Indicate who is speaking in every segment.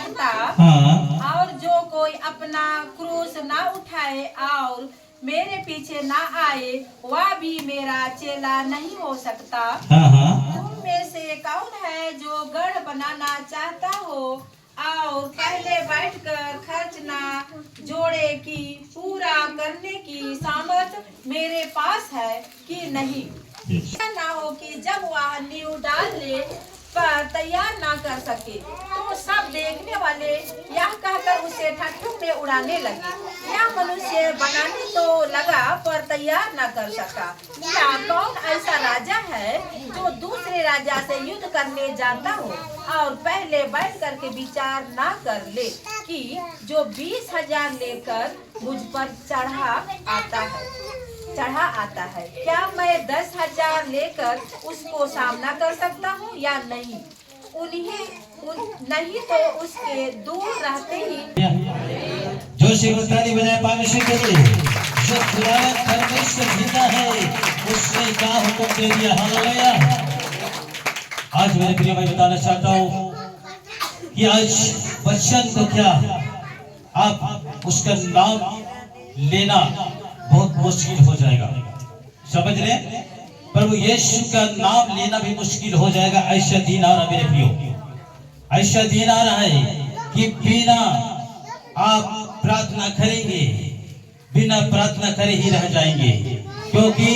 Speaker 1: सकता।
Speaker 2: हाँ।
Speaker 1: और जो कोई अपना क्रूस ना उठाए और मेरे पीछे ना आए वह भी मेरा चेला नहीं हो सकता।
Speaker 2: हाँ।
Speaker 1: तुम में से कौन है जो गढ़ बनाना चाहता हो और पहले बैठकर खर्च ना जोड़े कि पूरा करने की सामर्थ मेरे पास है कि नहीं। ऐसा ना हो कि जब वह नींव डालने पर तैयार ना कर सके तो सब देखने वाले यह कहकर उसे ठट्ठों में उड़ाने लगे, यह मनुष्य बनाने तो लगा पर तैयार ना कर सका। क्या कौन ऐसा राजा है जो दूसरे राजा से युद्ध करने जानता हो और पहले बैठ करके विचार ना कर ले कि जो 20,000 लेकर मुझ पर चढ़ा आता है क्या मैं 10,000 लेकर उसको सामना कर सकता हूँ या नहीं। नहीं तो उसके दूर रहते ही
Speaker 2: जो शिवताली बजाय परमेश्वर के लिए जो खुदावंद परमेश्वर जिंदा है उसने क्या हुक्म दे दिया। हालेलुया। आज मेरे प्रिय भाई बताना चाहता हूँ कि आज वचन तो क्या आप उसका नाम लेना बहुत मुश्किल हो जाएगा। समझ रहे? प्रभु यीशु का नाम लेना भी मुश्किल हो जाएगा। ऐसा दिन आ रहा मेरे प्रियो, ऐसा दिन आ रहा है कि बिना आप प्रार्थना करेंगे, बिना प्रार्थना करे ही रह जाएंगे, क्योंकि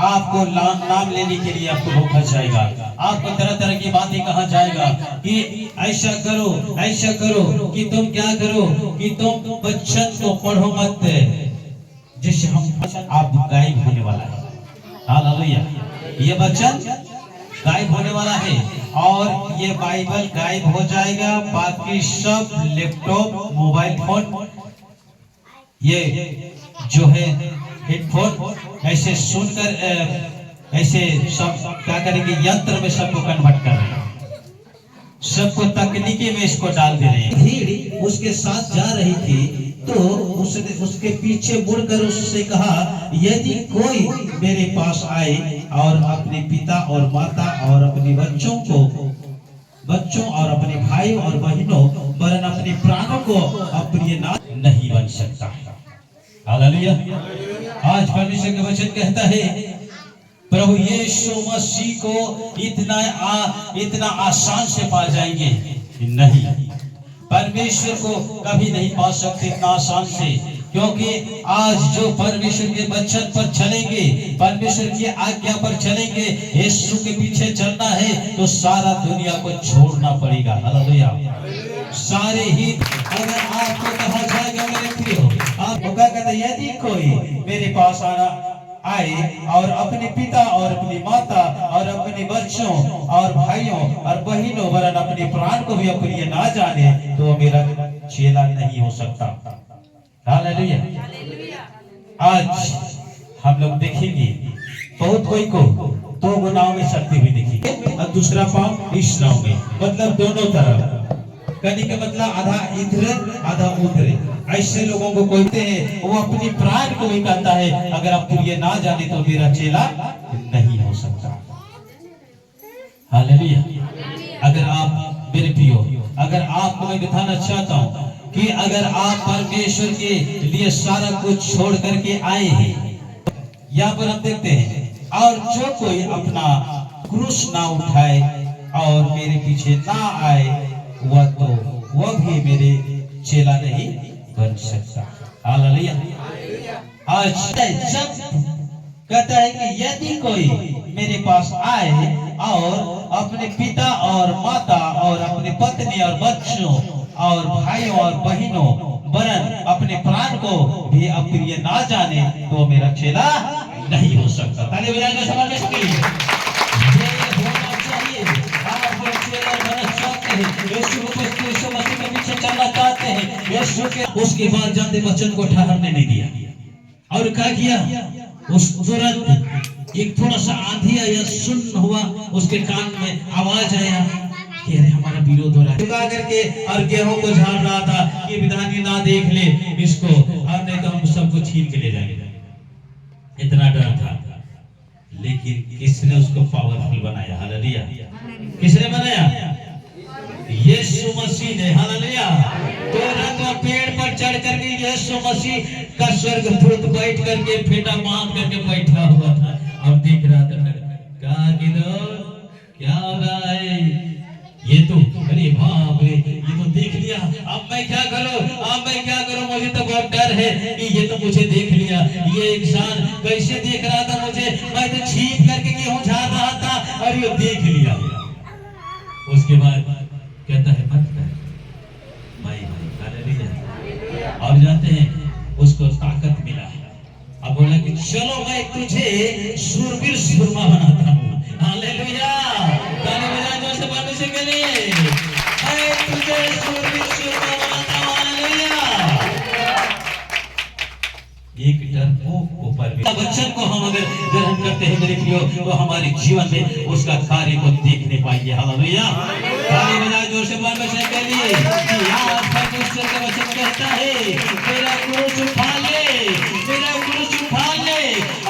Speaker 2: आपको नाम लेने के लिए आपको रोका जाएगा। आपको तरह तरह की बातें कहा जाएगा कि ऐसा करो कि तुम क्या करो कि तुम वचन को पढ़ो मत, जिससे हम आप गायब होने वाला है। हालेलुया। ये वचन गायब होने वाला है और ये बाइबल गायब हो जाएगा। बाकी सब लैपटॉप, मोबाइल फोन, ये जो है हेडफोन ऐसे सुनकर ऐसे सब क्या करेंगे, यंत्र में सबको कन्वर्ट कर रहे हैं, सबको तकनीकी में इसको डाल दे रहे हैं। भीड़ उसके साथ जा रही थी तो उसने उसके पीछे मुड़कर उससे कहा, यदि कोई मेरे पास आए और अपने पिता और माता और अपने बच्चों और अपने भाइयों और बहनों वरन अपने प्राणों को अप्रिय नहीं बन सकता। हालेलुया। आज परमेश्वर का वचन कहता है प्रभु यीशु मसीह को इतना आसान से पा जाएंगे नहीं, परमेश्वर को कभी नहीं पा सकते इतना आसान से, क्योंकि आज जो परमेश्वर के वचन पर चलेंगे, परमेश्वर की आज्ञा पर चलेंगे, यीशु के पीछे चलना है तो सारा दुनिया को छोड़ना पड़ेगा। हालेलुया। सारे ही अगर आपको कहा जाएगा मेरे प्रियो, आपको क्या कहते, यदि कोई मेरे पास आए और अपने पिता और अपनी माता और अपने बच्चों और भाइयों और बहनों वरन अपने प्राण को भी अप्रिय ना जाने तो मेरा चेला नहीं हो सकता। हालेलुया। आज हम लोग देखेंगे बहुत कोई को दो नाव में चलते हुए देखेंगे और दूसरा पांव इस नाव में, मतलब दोनों तरफ। कभी का मतलब आधा इधर आधा उधर। ऐसे लोगों को कहते हैं वो अपनी प्राण को भी कहता है अगर आप ये ना जाने तो मेरा चेला नहीं हो सकता। हालेलुया। अगर आप मेरे प्रियो, अगर आपको मैं बताना चाहता हूँ कि अगर आप परमेश्वर के लिए सारा कुछ छोड़ करके आए हैं, यहाँ पर हम देखते हैं, और जो कोई अपना क्रूस ना उठाए और मेरे पीछे ना आए वह भी मेरे चेला नहीं बन सकता। हालेलुया। आज जब कहता है कि यदि कोई मेरे पास आए और अपने पिता और माता और अपने पत्नी और बच्चों और भाइयों और बहनों वरन अपने प्राण को भी अप्रिय ना जाने तो मेरा चेला नहीं हो सकता। ताली बजाएंगे समझ में सके। यीशु मसीह के पीछे चलना चाहते हैं, यीशु के उसके बाद जानते वचन को ठहरने नहीं दिया और क्या किया, उस तुरंत एक थोड़ा सा आंधी या सुन्न हुआ, उसके कान में आवाज आया कि अरे हमारा विरोध हो रहा है, झुका करके और गेहूं को झाड़ रहा था कि विधानी ना देख ले इसको और नहीं तो हम सबको छीन के ले जाएंगे। इतना डर था, लेकिन किसने उसको पावरफुल बनाया। हालेलुया। किसने बनाया? यीशु यीशु मसीह ने, हालेलुया। तुरंत वो पेड़ पर चढ़ करके यीशु मसीह का स्वर्गदूत बैठ करके फेटा बांध करके बैठा हुआ था और देख रहा था। कहा कि क्या हो रहा है? ये तो, अरे बाप रे, ये तो देख लिया, अब मैं क्या करूं? अब मैं क्या करूं? मुझे तो बहुत डर है कि ये तो मुझे देख लिया। ये इंसान कैसे देख रहा था मुझे? मैं तो छीप करके गेहूं झाड़ रहा था और ये देख लिया। उसके बाद कहता है मत कर भाई, हालेलुया। अब जाते हैं उसको ताकत मिला है। अब बोला कि चलो मैं तुझे शूरवीर सुरमा बनाता हूँ, हालेलुया। ताली बजा जोर से परमेश्वर के लिए। मैं तुझे शूरवीर सुरमा बनाता हूँ, हालेलुया। एक डरपोक को परमेश्वर वचन को हम अगर ग्रहण करते हैं मेरे प्रियो, तो हमारे जीवन में उसका कार्य को देखने पाएंगे, हालेलुया। ताली बजा जोर से परमेश्वर के लिए कि आज परमेश्वर का वचन कहता है मेरा क्रूस उठा ले, मेरा क्रूस उठा ले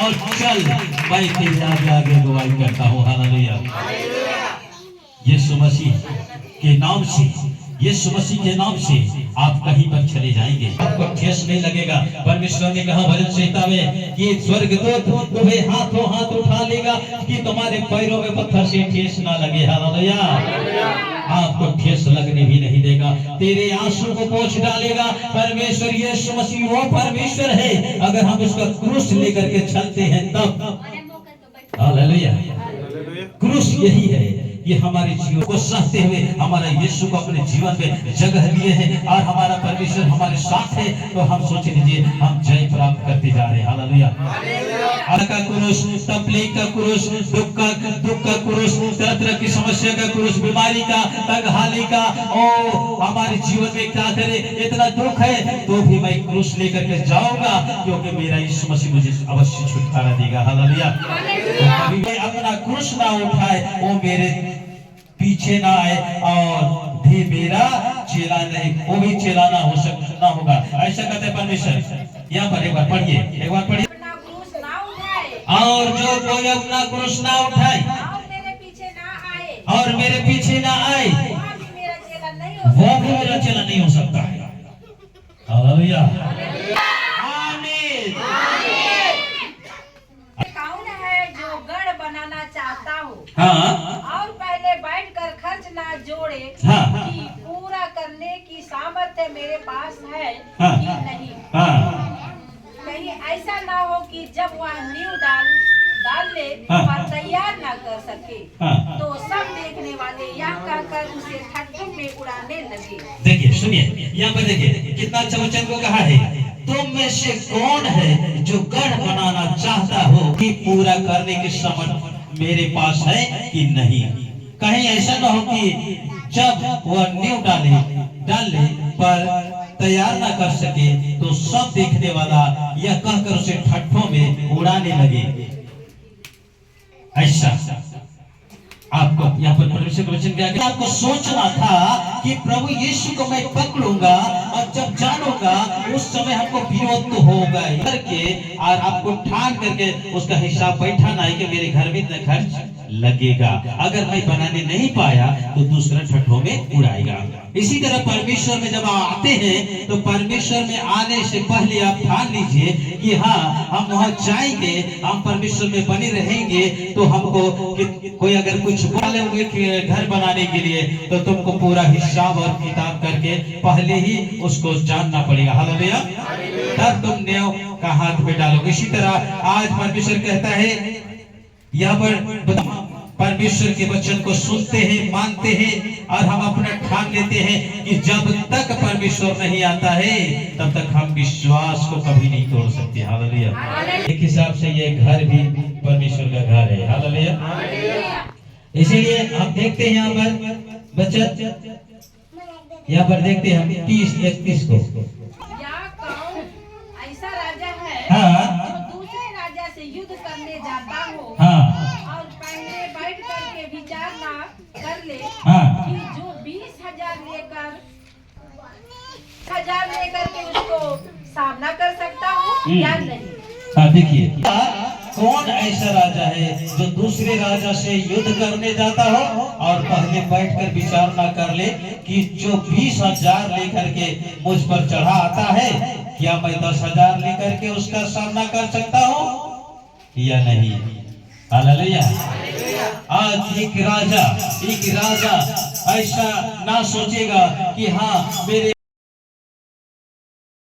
Speaker 2: और चल, मैं तेरे आगे आगे गवाही करता हूँ, हालेलुया। यीशु मसीह के नाम से, यीशु मसीह के नाम से आप कहीं पर चले जाएंगे, आपको ठेस नहीं लगेगा। परमेश्वर ने कहा भजन संहिता में कि स्वर्गदूत तुम्हें हाथों हाथ उठा लेगा कि तुम्हारे पैरों में पत्थर से ठेस ना लगे, हालेलुया। आपको ठेस लगने भी नहीं देगा, तेरे आंसू को पोंछ डालेगा। परमेश्वर यीशु मसीह वो परमेश्वर है, अगर हम उसका क्रूस लेकर के चलते हैं तब, हालेलुया। क्रूस यही है, ये हमारे जीवन को सहते हुए हमारा यीशु को अपने जीवन में जगह दिए हैं और हमारा परमेश्वर हमारे साथ है, तो हम सोच लीजिए हम जय प्राप्त करते जा रहे हैं, हालेलुया। का क्रूस, तकलीफ का क्रूस, दुख का क्रूस, तरह तरह की समस्या का क्रूस, बीमारी का, तंगहाली का, ओ हमारे जीवन में क्या करे, इतना दुख है तो भी मैं क्रूस लेकर के जाऊंगा, क्योंकि मेरा यीशु मसीह मुझे अवश्य छुटकारा देगा, हालेलुया। कभी भी अपना क्रूस ना उठाए, वो मेरे पीछे ना आए और भी मेरा चेला नहीं, वो भी चेला ना हो सकता होगा, ऐसा कहते हैं परमेश्वर। यहाँ पर एक बार पढ़िए, एक बार पढ़िए। और जो कोई अपना क्रूस ना उठाए और मेरे पीछे ना आए, वो भी मेरा चेला नहीं हो सकता है, हालेलुया। आमीन।
Speaker 1: कौन है जो गढ़ बनाना चाहता हो,
Speaker 2: हाँ,
Speaker 1: और पहले बैठकर खर्च ना जोड़े,
Speaker 2: हाँ,
Speaker 1: कि पूरा करने की सामर्थ्य मेरे पास है
Speaker 2: हाँ,
Speaker 1: कि नहीं।
Speaker 2: हाँ,
Speaker 1: कहीं ऐसा ना हो कि जब वह नींव डाल ले
Speaker 2: हाँ,
Speaker 1: और तैयार ना कर सके,
Speaker 2: हाँ,
Speaker 1: तो सब देखने वाले यह कहकर उसे ठट्ठों में उड़ाने लगे।
Speaker 2: देखिए सुनिए, यहाँ पर देखिए कितना अच्छा वचन को कहा है, तुम में से कौन है जो गढ़ बनाना चाहता हो कि पूरा करने की समर्थ मेरे पास है कि नहीं। कहीं ऐसा ना हो कि जब वह नींव डाल ले पर तैयार ना कर सके, तो सब देखने वाला यह कहकर उसे ठट्ठों में उड़ाने लगे। ऐसा आपको यहाँ पर परमेश्वर का वचन क्या है? आपको सोचना था कि प्रभु यीशु को मैं पकड़ूंगा और जब जानूंगा उस समय हमको विरोध तो होगा करके, और आपको ठान करके उसका हिसाब बैठाना है कि मेरे घर में इतना खर्च लगेगा। अगर मैं बनाने नहीं पाया तो दूसरा ठट्ठों में उड़ाएगा। इसी तरह परमेश्वर में जब आप आते हैं तो परमेश्वर में आने से पहले आप ठान लीजिए कि हाँ हम वहां जाएंगे, हम परमेश्वर में बने रहेंगे। तो हमको कोई अगर कुछ बोले होंगे कि घर बनाने के लिए, तो तुमको पूरा हिसाब और किताब करके पहले ही उसको जानना पड़ेगा, हालेलुया। तब तुम नींव का हाथ में डालोगे। इसी तरह आज परमेश्वर कहता है, यहाँ पर परमेश्वर के वचन को सुनते हैं, मानते हैं और हम अपना ठान लेते हैं कि जब तक परमेश्वर नहीं आता है तब तक हम विश्वास को कभी नहीं तोड़ सकते, हालेलुया। एक हिसाब से ये घर भी परमेश्वर का घर है, हालेलुया। इसीलिए हम देखते हैं यहाँ पर बचत, यहाँ पर देखते हैं हम 30-31 को।
Speaker 1: ऐसा राजा है,
Speaker 2: हाँ,
Speaker 1: जो दूसरे राजा से युद्ध करने जाता हो,
Speaker 2: हाँ,
Speaker 1: और पहले बैठ करके विचार ना कर ले,
Speaker 2: हाँ,
Speaker 1: कि जो 20,000 लेकर के उसको सामना कर सकता हो या नहीं।
Speaker 2: हाँ देखिए कौन ऐसा राजा है जो दूसरे राजा से युद्ध करने जाता हो और पहले बैठकर विचार ना कर ले कि जो 20,000 लेकर के मुझ पर चढ़ा आता है, क्या मैं 10,000 लेकर के उसका सामना कर सकता हूँ या नहीं? हालेलुया। आज एक राजा ऐसा ना सोचेगा कि हाँ मेरे